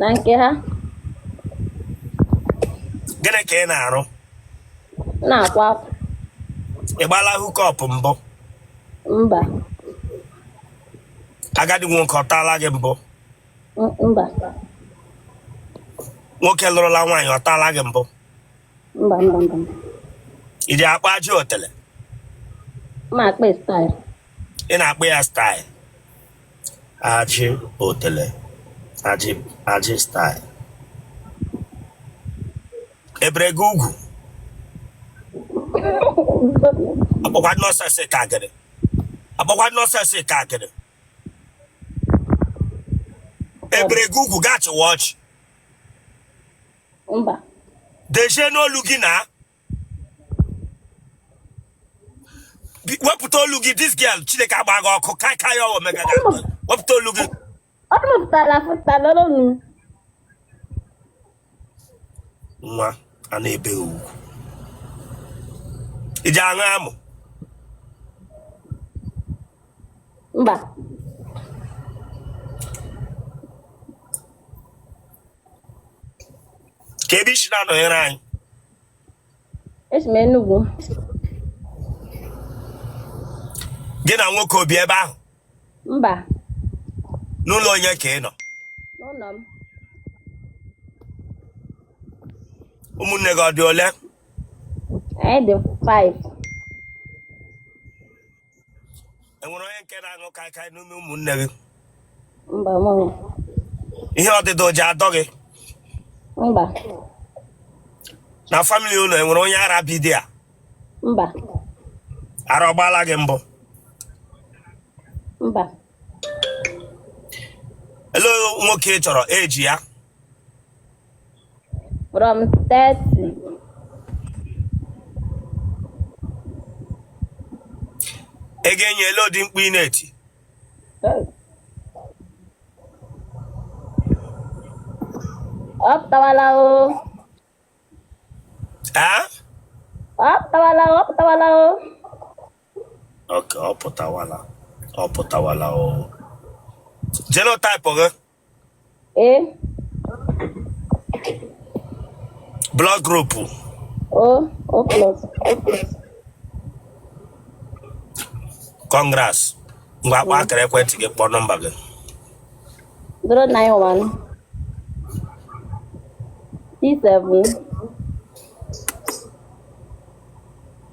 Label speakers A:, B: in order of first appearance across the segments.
A: Na nke ha.
B: Gịnị ka ị na-arụ?
A: Na-akwa akwa.
B: Ị gbala hookup mbụ?
A: Mba.
B: Agadi nwoke ọ taala gị mbụ?
A: Mba.
B: Nwoke lụrụla nwaanyị ọ taala gị mbụ?
A: Mba.
B: Ị ji akpa ajị otele?
A: Ma akpa style.
B: Ị na-akpụ ya style? Ajị otele. Ajị style. Ebere gị ugwu? Akpọkwa nọọsesi ka gịnị? Ebere gị ugwu gaa chịwa ọchị?
A: Mba.
B: Dejee n'olu gị na wepụta olu gị. This girl Chineke agba gị ọkụ ka ya omega gị. Wepụta olu gị.
A: Ọ pụtara n'onu.
B: Nwa a na-ebe ugwu. Ị ji aṅụ amụ?
A: Mba.
B: Ka ebe isi na-anọnyere anyị?
A: Esi m Enugu.
B: Gị na nwoke obi ebe ahụ?
A: Mba.
B: N'ụlọ onye ka ị nọ?
A: N'ụlọ m.
B: Ụmụnne gị ọ dị ole?
A: Anyị dị 5.
B: Enwere onye nke na-aṅụ kaikai n'ime ụmụnne gị?
A: Mba mụ.
B: Ihe ọdịda o ji adọ gị?
A: Mba.
B: Na famili ụlọ enwere onye ara bi dị a?
A: Mba.
B: Ara ọ gbaala gị mbụ?
A: Mba.
B: Ele nwoke ị chọrọ eji ya?
A: From 30.
B: Ị ga-enye ele odi mkpu ị na-eti?
A: Ọ pụtawala o. Ọ pụtawala o.
B: Ok, ọ pụtawala o. Genotype gị? Blood group?
A: O plus.
B: Congrats. Ngwa akpa akara ekwentị gị kpọọ nọmba gị.
A: 091 37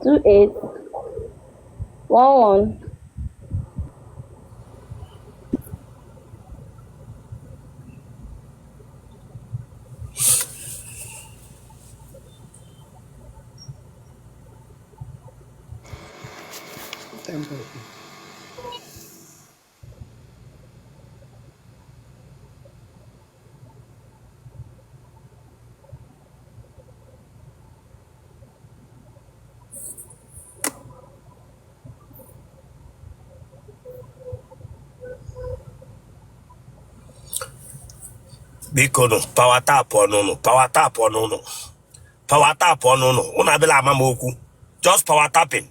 A: 28 11.
B: Biko nụ, power tap ọnụnụ. Unu abịala ama m okwu. Just power tapping.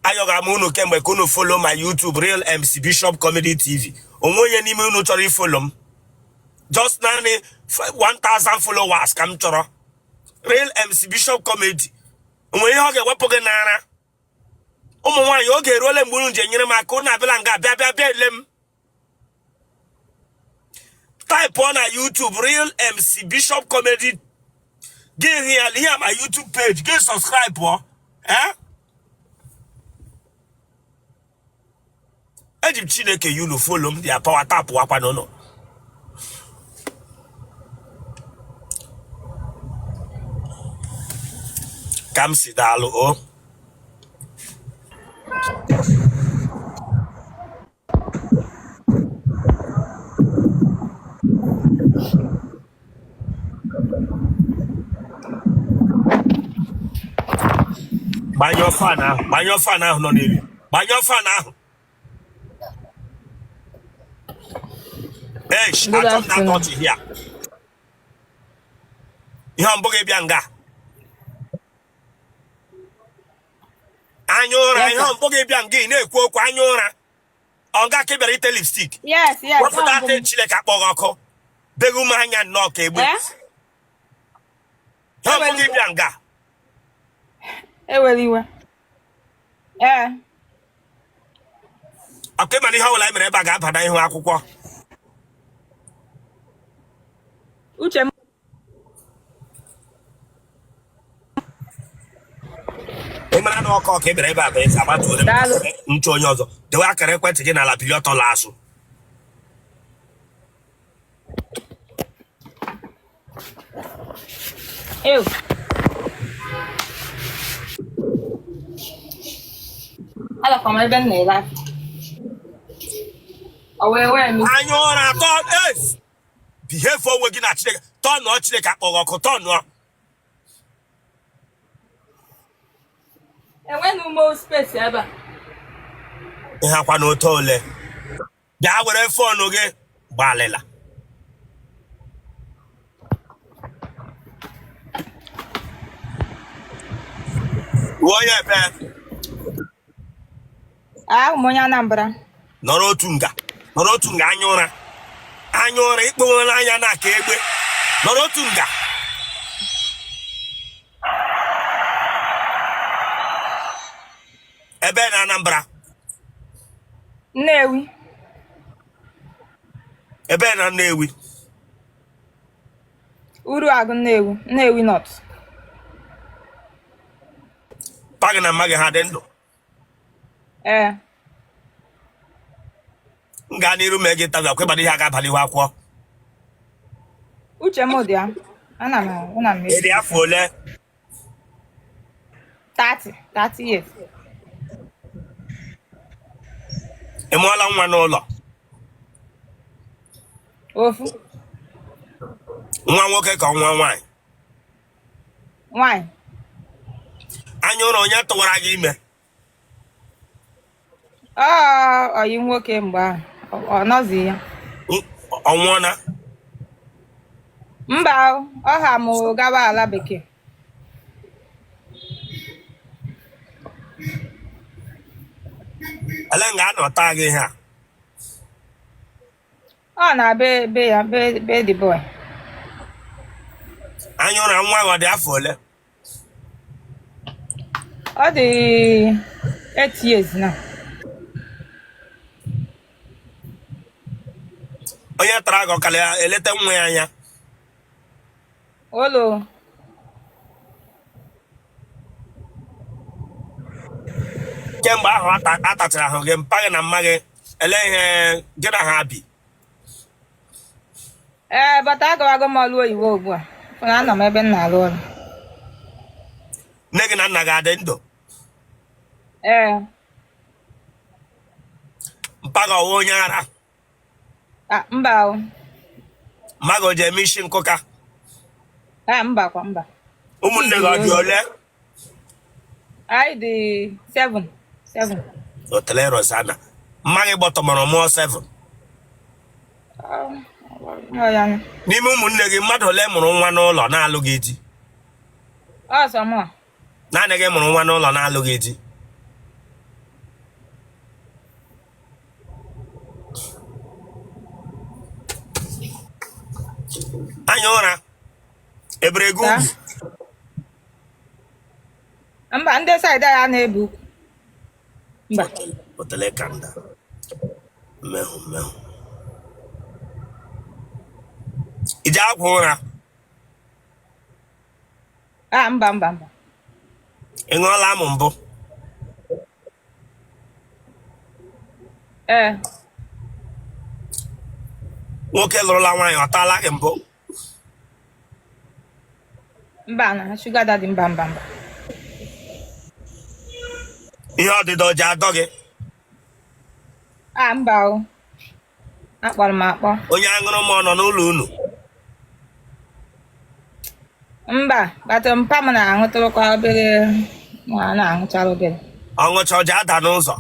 B: Ayọga m unu kemgbe ka unu follow my YouTube Real MC Bishop Comedy TV. Onwe onye n'ime unu chọrọ ifollow m. Just naanị 1000 followers ka m chọrọ. Real MC Bishop Comedy. Onwe ihe ọ ga-ewepụ gị n'ara. Ụmụ nwaanyị oge eruole mgbe unu ji enyere m aka. Unu abịala nga bịa ele m. Type on our YouTube Real MC Bishop Comedy. Get here my YouTube page. Get subscribe, Egypt Chineke you follow me. Their power tap wapa no. Come sit down, Banyo fan ahụ nọ n'elu. Banyo fan ahụ. Eish, achọ m na-atọchị hịa. Ihe ọ mbụ gị bịa nga. Anya ụra, ihe ọ mbụ gị bịa nga ị na-ekwu okwu anya ụra. Onga kebere ite lipstick.
C: Yes.
B: Wepụta ate Chineke akpọghị ọkụ. Begu m anya nnọọ ka egbe. Ha bụ gị bịa nga.
C: Ewela iwe.
B: Ọkụ ịmana ihe ọbụla mere ebe a ga-abada ihu akwụkwọ.
C: Uche m.
B: Ịmara na ọkọ ka ebere ebe a bụ eze agbata ole nchụ onye ọzọ. Dewe akara ekwentị gị n'ala pili ọtọ la azụ.
C: Ew. Ala kwa ebe m na-ele afọ. O wee wee mi.
B: Anya ụra atọ es. Behave onwe gị na Chineke. Tọnụọ Chineke akpọghị ọkụ tọnụọ.
C: Enweghị ume space ebe a.
B: Ihe akwa n'otu ole. Bịa were fọnụ gị gbalịla. Onye ebe.
C: Ụmụ onye Anambra.
B: Nọrọ otu nga anya ụra. Anya ụra ikpewela anya na aka egbe. Nọrọ otu nga. Ebe na Anambra.
C: Nnewi.
B: Ebe na Nnewi.
C: Uruagụ Nnewi. Nnewi North.
B: Pagị na mma gị ha dị ndụ. M gaa n'iru mee gị tabi akwụkwọ ihe a ga-abalị ihu akwụkwọ.
C: Uche m dị ya. Ana m
B: Ịdị afọ ole?
C: 30 years.
B: Ị mụọla nwa n'ụlọ?
C: Ofu.
B: Nwa nwoke ka nwa nwaanyị?
C: Nwaanyị.
B: Anya ụra onye tụwara gị ime?
C: Ọyị nwoke mgbe ahụ. Ọ nọzi ya.
B: Ọ nwụọna?
C: Mba, ọ ha mụ gawa ala bekee.
B: Ele nga anọta gị ha?
C: Ọ na be ya be the boy.
B: Anya ụra nwa gị ọ dị afọ ole?
C: Ọ dị 8 years na.
B: Onye tara gị ọkala ya eleta nwa ya anya?
C: Olo.
B: Kemgbe ahụ atachara ahụ gị mpa gị na mma gị ele ihe gị na ha bi?
C: Bata agawago m ọlụ oyibo ugbu a. Fụna anọ m ebe m na-alụ ọrụ.
B: Nne gị na nna gị adị ndụ? Mpa gị ọwa onye ara?
C: Mba o.
B: Mma gị o ji eme isi nkụka?
C: Mba.
B: Ụmụnne gị ọ dị ole?
C: Anyị dị 7.
B: Otele Rosanna. Mma gị gbọtọmọrọ mụọ 7. N'ime ụmụnne gị mmadụ ole mụrụ nwa n'ụlọ na-alụ gị di?
C: Ọsọ mụ.
B: Naanị gị mụrụ nwa n'ụlọ na-alụ gị di? Anya ụra ebere gị ugwu?
C: Mba, ndị saịdị ya na-ebu ukwu. Mba.
B: Otele kanda. Mmehụ. Ije akwa ụra?
C: Mba.
B: Ị ṅụọla amụ mbụ? Nwoke lụrụla nwaanyị ọ taala gị mbụ?
C: Mba, na sugar daddy mba.
B: Ihe ọdịda ọjị adọ gị?
C: Mba o. Akpọrọ m akpọ.
B: Onye aṅụrụ m ọ nọ n'ụlọ unu?
C: Mba, bata mpa m na-aṅụtụrụkwa obere ma na-aṅụchara obere.
B: Ọṅụcha ọjị ada n'ụzọ?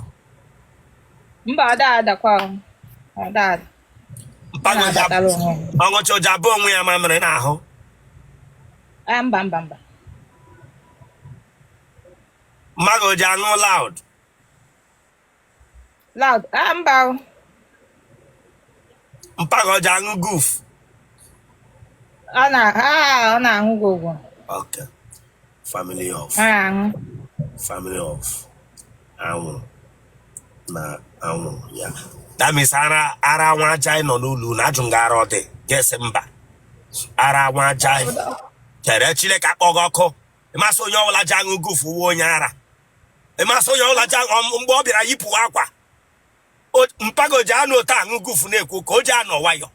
C: Mba, ọ da-adakwa ọ da-ada.
B: Ọṅụcha ọjị abụọ onwe ya mamịrị n'ahụ?
C: Mba.
B: Mmadụ o ji aṅụ laud?
C: Loud. Mba.
B: Mpago ji aṅụ goof.
C: Ọ na-aṅụ gwogwo.
B: Okay. Family of anwụ na anwụ ya. That means ara nwa aja nọ n'ụlọ na ajụ nga ara ọ dị. Yes, mba. Ara nwa aja chere Chineke akpọghị ọkụ. Ịmasị onye ọbụla ji aṅụ goof uwe onye ara. Ịmasị onye ọbụla ji mgbe ọ bịara yipụ akwa. Mpago ji anụ otu aṅụ goof na-ekwu ka o ji anọ nwayọ.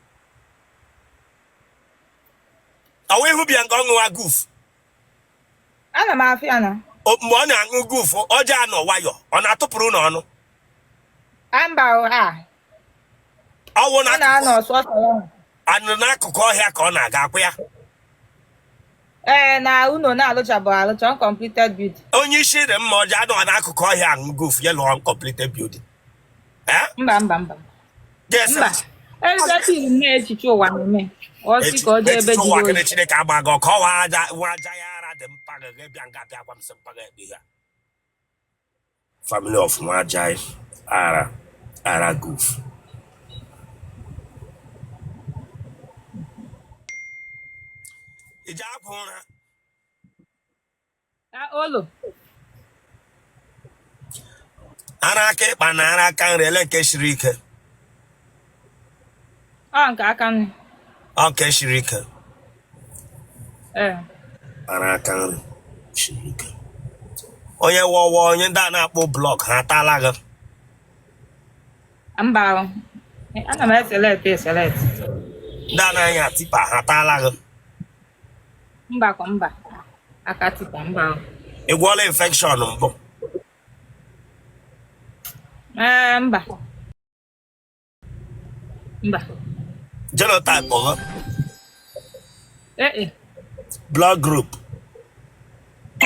B: Ọ wee hụ bịa nga ọ ṅụwa goof.
C: Ana m afịa na.
B: Mgbe ọ na-aṅụ goof, ọ ji anọ nwayọ. Ọ na-atụpụrụ n'ọnụ.
C: Mba
B: Ọwụ
C: ọ na-anọ ọsọsọ ya.
B: Anụ n'akụkụ ọhịa ka ọ na-aga akwụ ya.
C: Na unu na-alụchabụ alụcha uncompleted building.
B: Onye isi dị mma ọjọọ anọ n'akụkụ ọhịa aṅụ goof ya lụọ uncompleted building.
C: Mba.
B: Yes.
C: Mba. Ezepiri m na-echiche ụwa na-eme. Ọ sị ka ọ jee ebe jiri oyi.
B: Chineke agbaghị ọkụ ọwa aja ya ara dị mpa ga-ebịa nga bịa gwa m sị mpaga ekpe ya. Family of nwa aja ara goof. Ije apụ ụra.
C: Olo.
B: Ara aka ịkpa na ara aka nri ele nke siri ike.
C: Ọ nke aka nri.
B: Ọ nke siri ike.
C: Ara
B: aka nri siri ike. Onye wọwọ onye ndị a na-akpọ blọk ha ataala gị.
C: Mba. Ana m eselect.
B: Ndị a na-anya tipa ha ataala gị.
C: Mba. Aka tipa mba.
B: Ị gwọọla infection mbụ?
C: Mba.
B: Genotype ọgọ? Blood group?
C: B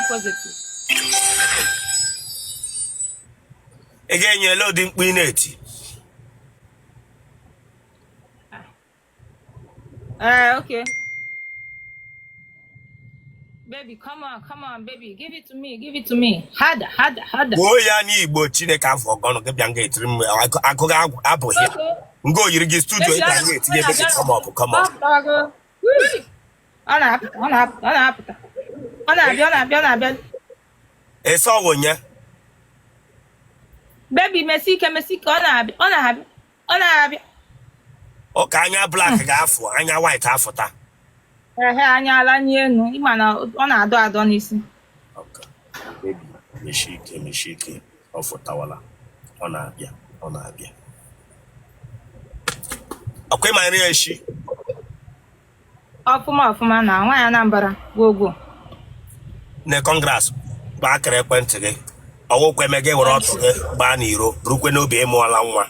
C: positive.
B: Ị ga-enye ele ụdị mkpu ị na-eti?
C: Okay. Baby, come on, baby. Give it to me. Harder.
B: Gwuo ya n'Igbo Chineke afọ ọgọnụ gị bịa nga etiri m akụghị abụghị ya. Nga oyiri gị studio ị ga etinye ebe gị come up.
C: Ọ na-apụta. Ọ na-abịa.
B: Ese ọwụ nye?
C: Baby, mesi ike, ọ na-abịa.
B: Ụka anya black ga-afụ, anya white afụta.
C: Anya ala n'elu, ịma na ọ na-adọ n'isi.
B: Okay. Baby, meshi ike. Ọ fụtawala. Ọ na-abịa. Ọkwa ịma nri eshi?
C: Ọfụma na nwa ya Anambra gwogwo.
B: Ne Congress gbaa akara ekwentị gị. Ọwụkwa eme gị were ọtụ gị gbaa n'iro rukwe n'obi ịmụọla nwa.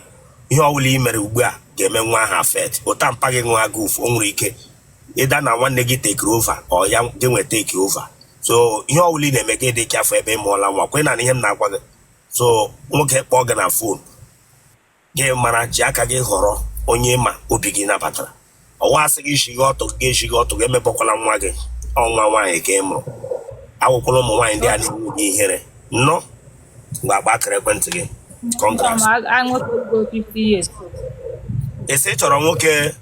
B: Ihe ọbụla ị mere ugbu a ga-eme nwa ahụ affect. Ụta mpa gị nwa goof o nwere ike ịda na nwanne gị take over ọ ya gị nwee take over. So ihe ọbụla ị na-eme gị dị ka afọ ebe ịmụọla nwa kwe na ihe m na-agwa gị. So nwoke kpọọ gị na phone gị mara ji aka gị họrọ onye ma obi gị nabatara. Ọwa asị gị shighị ọtụ gị emepọkwala nwa gị ọnwa nwaanyị ka ị mụrụ. Agwụkwala ụmụ nwaanyị ndị a na-enwe gị ihere nnọọ mgbe agba akara ekwentị gị. Congrats. Ese chọrọ nwoke?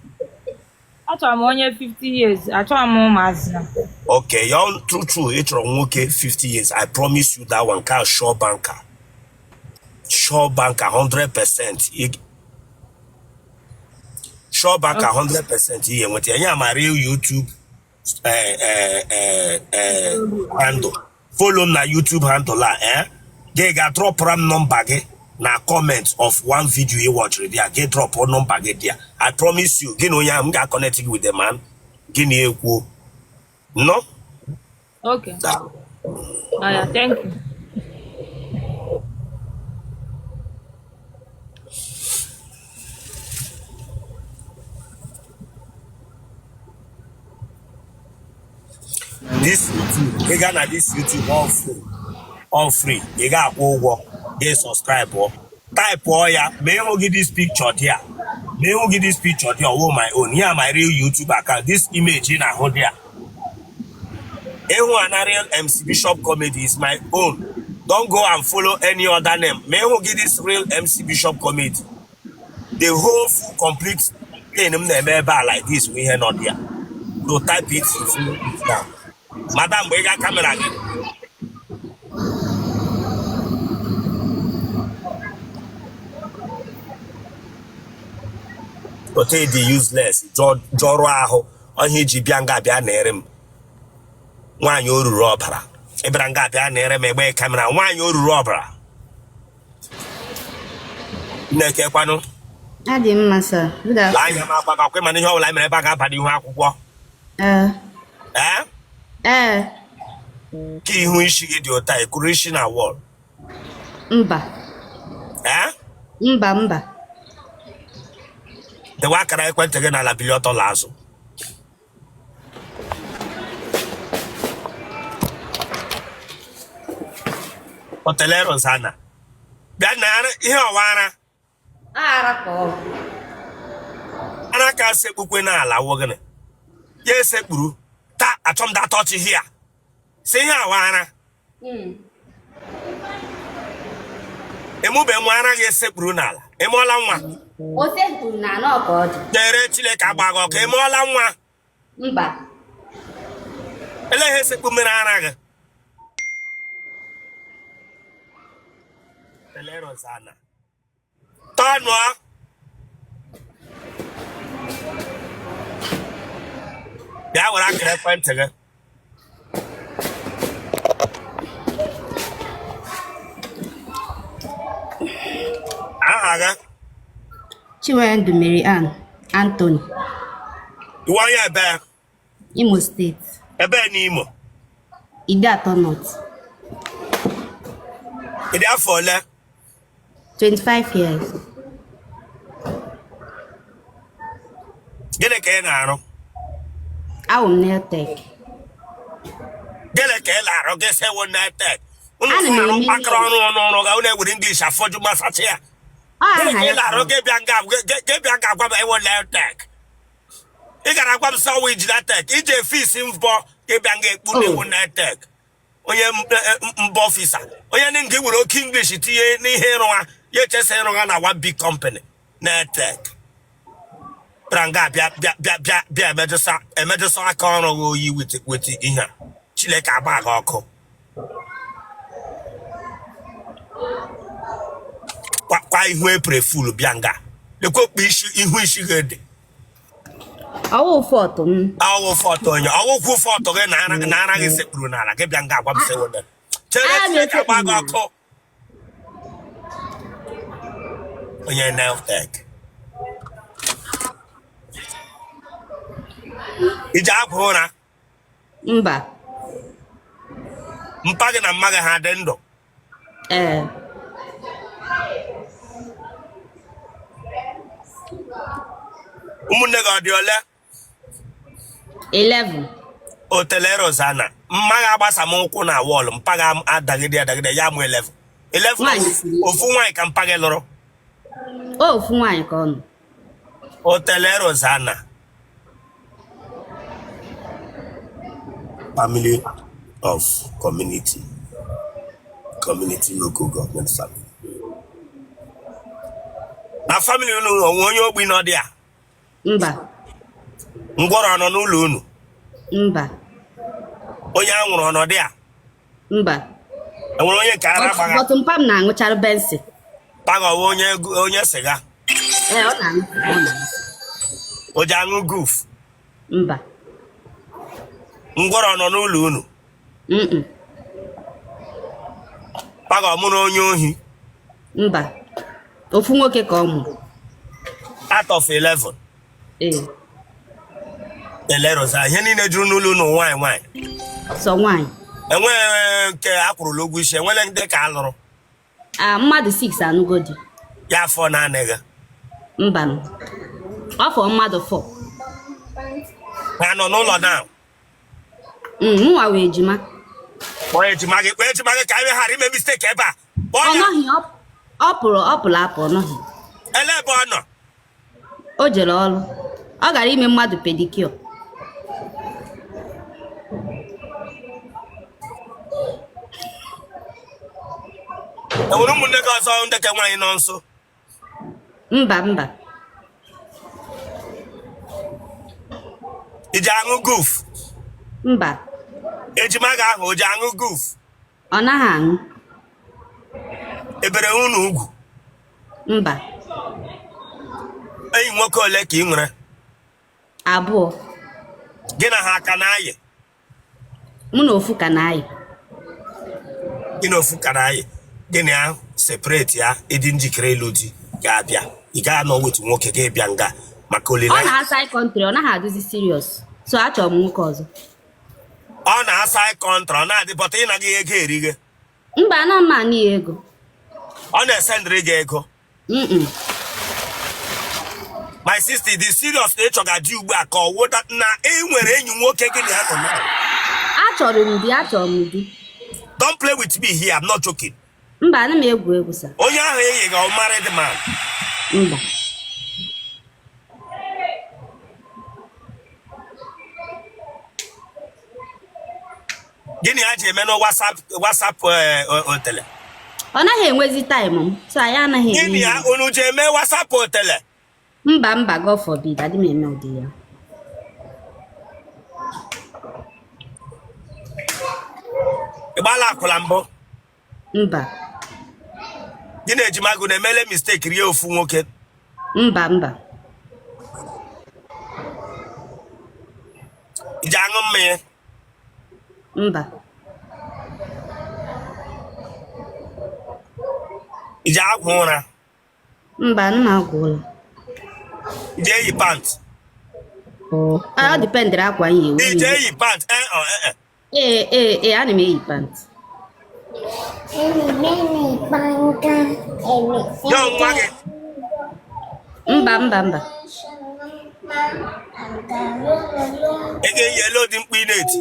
C: Achọrọ m onye 50 years. Achọrọ m ụmụazị na.
B: Okay, you're true. Ị chọrọ nwoke 50 years. I promise you that one ka sure banker 100%. Sure banker 100% ihe nweta ya ma real YouTube handle. Follow na YouTube handle la gị ga drop ram number gị na comment of one video you watch there. Gị drop number gị there. I promise you gị na onye ahụ m ga-connect with the man gị na-ekwu no.
C: Okay. Yeah, thank you.
B: This YouTube, ị ga na this YouTube all free. Ị ga-akwụ ụgwọ, gị subscribe ọ. Type ọ ya, mee hụ gị this picture there. Oh my own. Here my real YouTube account. This image in a hold there. Everyone real MC Bishop comedy is my own. Don't go and follow any other name. May who give this real MC Bishop committee. The whole full complete thing like this we hear not here. So type it down. Madam, we got camera again. But the useless. Joro aho. On hiji bianga bia nerem. Wan yoru robra. Ebranga bia nerem ebe camera. Wan yoru robra. Neke kwano.
D: Adi mma sir. Good afternoon.
B: Anya makwa kwe mani ho la mere ba ga padi hu akwụkwọ. Ka ihu isi gị dị ụta ekwuru isi na wall.
D: Mba. Mba.
B: Dewa akara ekwentị gị n'ala bili ọtọ azụ. Hotelero sana. Bịa nara ihe ọwara.
D: Arakọ.
B: Ana ka sekpukwe n'ala wogene. Ya esekpuru. Ta achọm da touch here. Si ihe awara. Emube nwa gị esekpuru n'ala. Emeọla nwa.
D: O sekpuru na n'ọka ọ dị.
B: Dere Chineke agbago ọka emeọla nwa.
D: Mba.
B: Eleghị esekpu mere ara gị. Hotelero sana. Tanwa. Bịa were akara ekwentị gị. Aha gị.
D: Chinwendu Mary Ann Anthony.
B: Iwe onye ebe?
D: Imo State.
B: Ebe n'Imo.
D: Idato North.
B: Ịdị afọ ole?
D: 25 years.
B: Gịnị ka ị na-arụ?
D: Awụ m Nailtech.
B: Gịnị ka ị na-arụ gị sewo Nailtech? Unu
D: Ana m
B: na-arụ
D: eme
B: mkpakọrọ ọrụ ga unu ewere English afọju masachi ya. Gịnị ka ị na-arụ gị bịa nga agwa m ewo Nailtech? Ị gara agwa m sọ wụ iji Nailtech iji efe isi mbọ gị bịa nga ekpu n'ewo Nailtech. Onye mbọ ọfisa onye ndị nke were oke English tinye n'ihe ịrụ ha ya echesa ịrụ ha na one big company Nailtech. Pranga bịa emedosa aka ọrụ gị oyi weti ihe a Chineke agba gị ọkụ. Kwa ihu epere fulu bịa nga lekwa okpu ihu isi gị dị.
D: Ọwụ fọtụ m.
B: Ọwụ fọtụ onye ọwụkwu fọtụ gị na ara gị sekpuru n'ala gị bịa nga agwa m sewone. Chere Chineke agba gị ọkụ. Onye Nailtech. Ije akwa ụra?
D: Mba.
B: Mpa gị na mma gị ha dị ndụ? Ụmụnne gị ọ dị ole?
D: 11.
B: Hotelero sana. Mma gị agbasa m ụkwụ na wọl mpa gị adagide ya mụ 11. 11 ofu nwaanyị ka mpa gị lụrụ?
D: Ofu nwaanyị ka ọ nọ.
B: Hotelero sana. Family of community local government family. Na family unu onye ogbi nọ dị a?
D: Mba.
B: Ngwọrọ nọ n'ụlọ unu?
D: Mba.
B: Onye anwụrụ ọ nọ dị a?
D: Mba.
B: Enwere onye ka ara gbaga?
D: Bọtụ mpa m na-aṅụchara bensi.
B: Pagawa onye siga?
D: Ọ na-aṅụ.
B: O ji aṅụ goof?
D: Mba.
B: Ngwọrọ nọ n'ụlọ unu? Pagawa mụ na onye ohi?
D: Mba. Ofu nwoke ka ọ mụ.
B: Out of 11? Eleroza ihe niile juru n'ụlọ unu nwaanyị?
D: Sọ nwaanyị.
B: Enweghị nke akwụrụla ụgwọ isi enwere ndị ka alụrụ?
D: Mmadụ 6 anụgodi.
B: Ya afọ naanị gị?
D: Mba. Afọ mmadụ 4.
B: Ha nọ n'ụlọ na?
D: Mụnwa wee ejima.
B: Kpọọ ejima gị ka anyị ghara ime mistake ebe a.
D: Ọ nọghị ọ pụrụ apụ ọ nọghị.
B: Ele ebe ọ nọ?
D: O jere ọrụ. Ọ gara ime mmadụ pedicure.
B: Enwere ụmụnne gị ọzọ ndị ka nwaanyị nọ nso?
D: Mba, mba.
B: Iji aṅụ guf?
D: Mba.
B: Ejima gị ahụ o ji aṅụ guf?
D: Ọ naghị aṅụ.
B: Ebere unu ugwu?
D: Mba.
B: Enyi nwoke ole ka ị nwere?
D: Abụọ.
B: Gị na ha aka na-ayị?
D: Mụ na ofu ka na-ayị.
B: Gị na ofu ka na-ayị? Gịnị ahụ separate ya ịdị njikere ịlụ di ga-abịa. Ị ga-anọ wetu nwoke ga-ebịa nga maka olileanya.
D: Ọ na-asa kọntrị, ọ naghị adịzi serious. So achọrọ m nwoke ọzọ.
B: Ọ na-asa kọntra, ọ na-adịpọta ịnaghị ego erighe.
D: Mba, ana m anị ya ego.
B: Ọ na-esendịrị gị ego. My sister, the serious na ịchọga di ugbu a ka ọ wụda na ị nwere enyi nwoke gị na ya nọ na.
D: Achọrọ m di.
B: Don't play with me here, I'm not joking.
D: Mba, ana m egwu egwu sa.
B: Onye ahụ enyi ga ọ married man.
D: Mba.
B: Gịnị ha ji eme na WhatsApp otele?
D: Ọ naghị enwezi taịm m, so anyị anaghị eme.
B: Gịnị ya unu ji eme WhatsApp otele?
D: Mba, God forbid, adị m eme ụdị ya.
B: Ị gbala akwụla mbụ?
D: Mba.
B: Gị na ejima gị na-emele mistake rie ofu nwoke?
D: Mba.
B: Ị ji aṅụ mmanya?
D: Mba.
B: Ị ji agwụ ụra?
D: Mba, nna agwụ ụra.
B: Ị ji eyi pant?
D: Ọ dipendịrị akwa ihe.
B: Ị ji eyi pant?
D: Ee, ana m eyi pant.
B: Yọ nwa gị?
D: Mba.
B: Ị ga-eyi elu dị mkpu ị na-eti?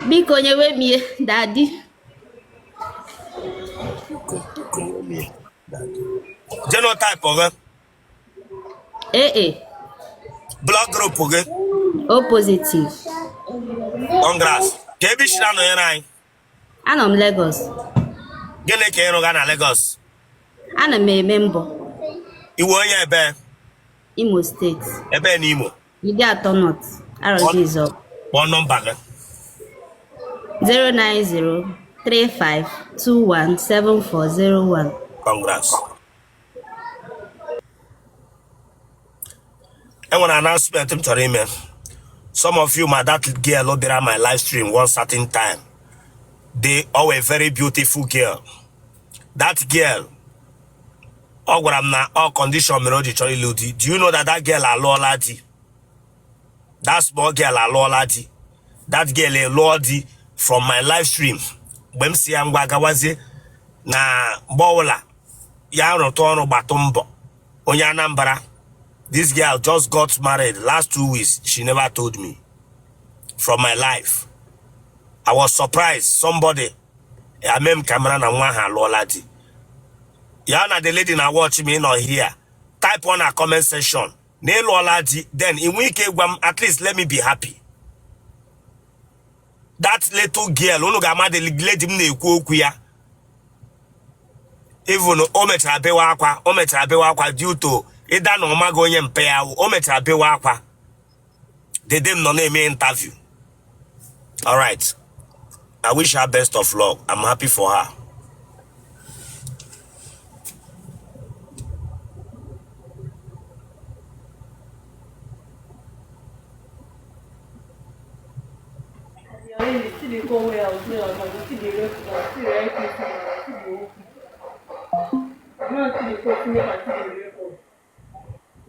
D: Biko nyewe m ihe, dadi.
B: Genotype gị?
D: Ee.
B: Blood group gị?
D: O positive.
B: Congrats. Ka ebe isi na-anọnyere anyị?
D: Anọ m Lagos.
B: Gịnị ka ị rụga na Lagos?
D: Ana m eme mbọ.
B: Iwe onye ebe?
D: Imo State.
B: Ebe n'Imo?
D: Ide atọ North. Arọgizọ.
B: Kpọọ nọmba gị.
D: 09035217401.
B: Congrats. Enwere announcement m chọrọ ime. Some of you, that girl who did my live stream one certain time, they are a very beautiful girl. That girl, all condition melody chori ludi. Do you know that girl aloladi? That small girl aloladi. That girl aloladi from my live stream. When si gawazi na bowla ya rotono batumbo onye Anambra. This girl just got married last 2 weeks. She never told me. From my life. I was surprised. Somebody, I mem camera na mwaha loladi. Yana the lady na watch me not here. Type on a comment section. Ne loladi. Then in week at least let me be happy. That little girl, onugama the lady mne kuya. Even ometra bewa akwa due to Ida no mago onye mpe ya o metara bewa akwa. Dedem no na-eme interview. All right. I wish her best of luck. I'm happy for her.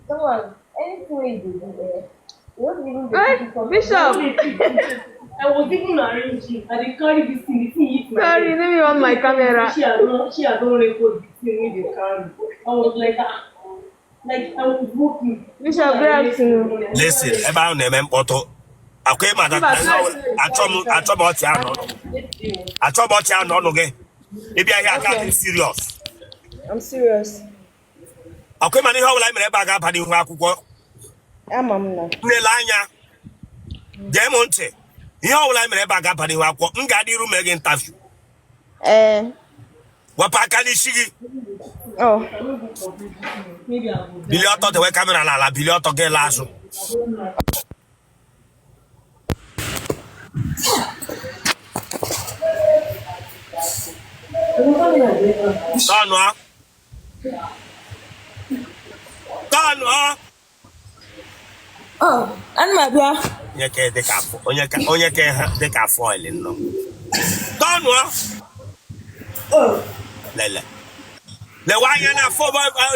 A: Come on, anything you do there.
E: Bishop!
F: I was even arranging and they carry this thing hit my
E: Sorry,
F: head.
E: let me on my camera.
F: She had not record this thing with the carry. I was like I was walking.
E: Bishop, good afternoon.
B: Listen, ebe ahụ na-eme mkpọtụ. Akwa ịma that achọ m ọchị anọ ọnụ gị. Ịbịa ihe aka dị serious.
E: I'm serious.
B: Akwa ịma ihe ọbụla mere ebe a ga-aba n'ihu akwụkwọ.
E: Ama m na.
B: Nlele anya. Gee m ntị. ihe ọbụla mere ebe a ga-aba n'ihu akwụkwọ m ga-adị iru mee gị interview wepụ aka n'isi gị
E: Oh.
F: Maybe I'll go.
B: bilie ọtọ dewe kamera n'ala bilie ọtọ gị laa azụ Tọnụ
C: Ana m abịa.
B: onye ka ha dịka foil nọ tọnụ lele lewe anya na afọ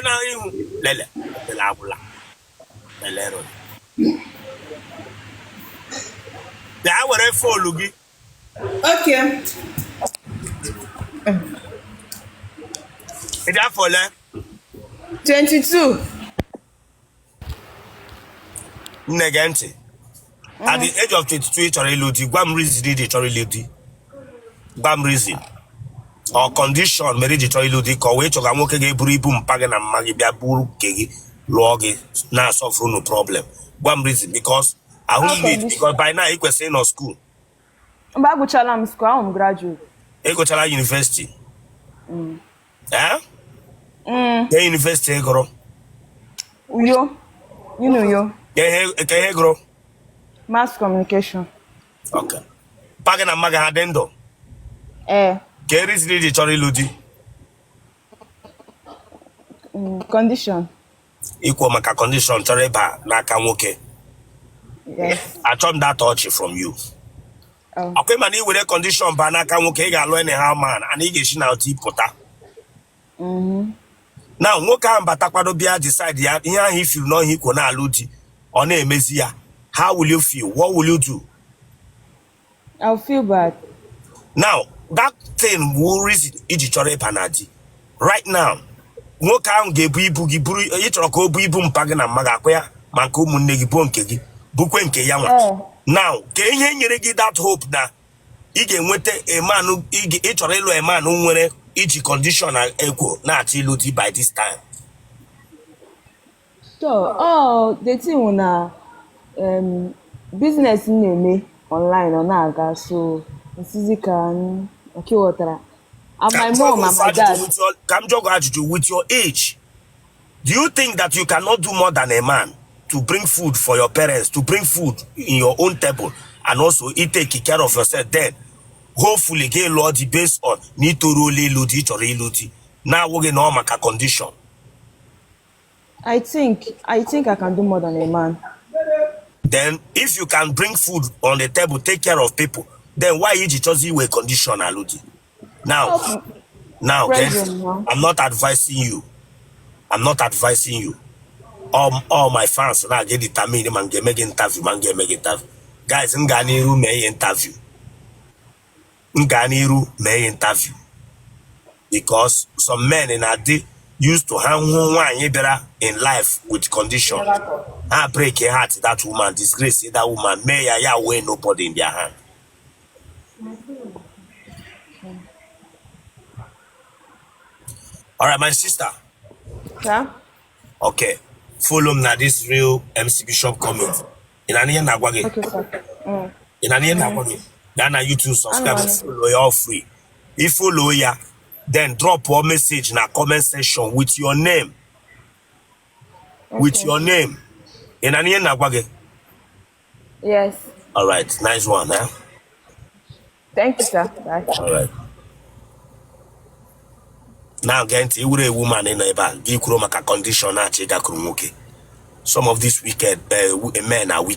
B: na ihu lele agwụla lele rụ bịa were folu gị
C: Okay.
B: ịdị afọ ole
E: 22.
B: nne gee ntị at the age of 22 ị chọrọ ịlụ di gwa m reason ị chọrọ ịlụ di gwa m reason or condition mere iji chọrọ ịlụ di ka ọ wee chọga nwoke ga-eburu ibu mpa gị na mma gị bịa buru nke gị lụọ gị na-asọfuru no problem gwa m reason because ahụ need because by now ị kwesịrị ịnọ school
E: Mgbe agụchala m school, ahụ m graduate.
B: ịgụchara university ke university ị gụrụ
E: Uyo. You know Uyo.
B: ke ihe gụrụ
E: Mass communication.
B: okay mpa gị na mma gị ha dị ndụ ka reason iji chọrọ ịlụ di
E: Condition.
B: ikwu maka condition chọrọ ịba n'aka nwoke
E: Yes.
B: achọ m that touch from you
E: Oh.
B: akwa ma na iwere condition ba n'aka nwoke ị ga-alụ anyhow man and ị ga-esi na otu ịpụta na nwoke ahụ batakwado bịa decide ya ihe ahụ ifiri n'ọhịa ikwo na-alụ di ọ na-emezi ya how will you feel what will you do
E: I'll feel bad.
B: now that thing will reason iji chọrọ ịba na di right now nwoke ahụ ga-ebu ibu gị buru ị chọrọ ka o bu ibu mpa gị na mma ga-akwa ya ma nke ụmụnne gị bụ nke gị bukwe nke ya nwa now ka ihe nyere gị that hope na ị ga-enweta eman ị chọrọ ịlụ eman nwere iji condition na ekwo na-achọ ịlụ di by this time
E: So, the thing na business na-eme online ọ na-aga so nsizi ka nke wọtara. And my mom and my dad.
B: Come jog ajụjụ with your age. Do you think that you cannot do more than a man to bring food for your parents, to bring food in your own table, and also take care of yourself? Then, hopefully, get Lord based on need to roll ludi or ludi. Now we're going on a condition.
E: I think I can do more than a man.
B: Then, if you can bring food on the table, take care of people, then why you just you a condition aludi? Now,
E: Present, no?
B: I'm not advising you. I'm not advising you. All my fans now get determined man get make interview. Guys, Nganiru may interview. Because some men in a day used to hang one better in life with condition. I break your heart that woman, disgrace that woman, may I weigh nobody in their hand. All right, my sister.
E: Yeah?
B: Okay. Follow me na this real MC Bishop comment. In an end,
E: Okay, sir.
B: in an end, then na YouTube subscribe and follow you all free. If follow ya, then drop a message in a comment section with your name. With your name. In an end,
E: Yes.
B: all right, nice one, eh?
E: Thank you, sir. Bye.
B: All right. Now, again, you were a woman in a bar. Give maka condition na chiga krumoke. Some of these wicked men are wicked.